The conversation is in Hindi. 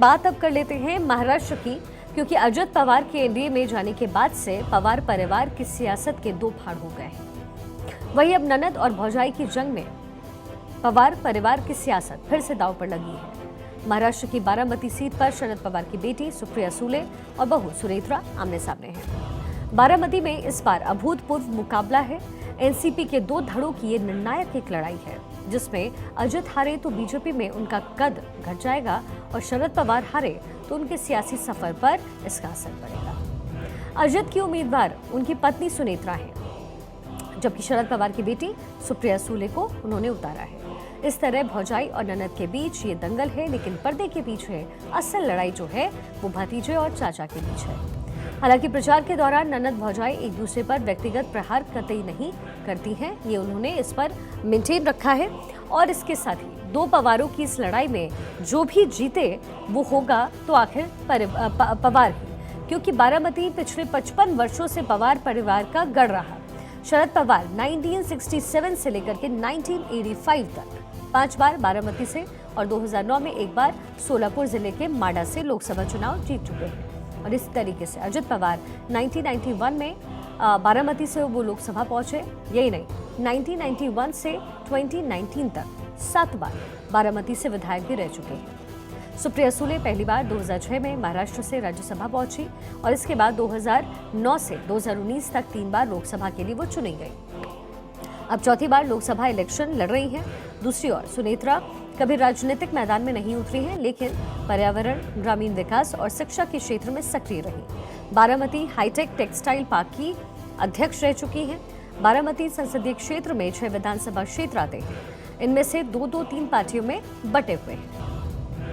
बात अब कर लेते हैं महाराष्ट्र की, क्योंकि अजित पवार के एनडीए में जाने के बाद से पवार परिवार की सियासत के दो फाड़ हो गए हैं। वहीं अब ननद और भौजाई की जंग में पवार परिवार की सियासत फिर से दांव पर लगी है। महाराष्ट्र की बारामती सीट पर शरद पवार की बेटी सुप्रिया सुले और बहू सुनेत्रा आमने सामने हैं। बारामती में इस बार अभूतपूर्व मुकाबला है। एनसीपी के दो धड़ों की ये निर्णायक एक लड़ाई है, जिसमें अजित हारे तो बीजेपी में उनका कद घट जाएगा और शरद पवार हारे तो उनके सियासी सफर पर इसका असर पड़ेगा। अजित की उम्मीदवार उनकी पत्नी सुनेत्रा है, जबकि शरद पवार की बेटी सुप्रिया सुले को उन्होंने उतारा है। इस तरह भौजाई और ननद के बीच ये दंगल है, लेकिन पर्दे के पीछे असल लड़ाई जो है वो भतीजे और चाचा के बीच है। हालांकि प्रचार के दौरान ननद भौजाई एक दूसरे पर व्यक्तिगत प्रहार कतई नहीं करती हैं, ये उन्होंने इस पर मेंटेन रखा है। और इसके साथ ही दो पवारों की इस लड़ाई में जो भी जीते वो होगा तो आखिर पवार ही, क्योंकि बारामती पिछले 55 वर्षों से पवार परिवार का गढ़ रहा। शरद पवार 1967 से लेकर के 1985 तक 5 बार बारामती से और 2009 में एक बार सोलापुर जिले के माडा से लोकसभा चुनाव जीत चुके हैं। और इस तरीके से अजित पवार 1991 में बारामती से वो लोकसभा पहुंचे। यही नहीं, 1991 से 2019 तक 7 बार बारामती से विधायक भी रह चुके हैं। सुप्रिया सुले पहली बार 2006 में महाराष्ट्र से राज्यसभा पहुंची और इसके बाद 2009 से 2019 तक 3 बार लोकसभा के लिए वो चुनी गई। अब चौथी बार लोकसभा इलेक्शन लड़ रही हैं। दूसरी ओर सुनेत्रा कभी राजनीतिक मैदान में नहीं उतरी हैं, लेकिन पर्यावरण, ग्रामीण विकास और शिक्षा के क्षेत्र में सक्रिय रही। बारामती हाईटेक टेक्सटाइल पार्क की अध्यक्ष रह चुकी हैं। बारामती संसदीय क्षेत्र में 6 विधानसभा क्षेत्र आते हैं। इनमें से 2-2-3 पार्टियों में बटे हुए हैं।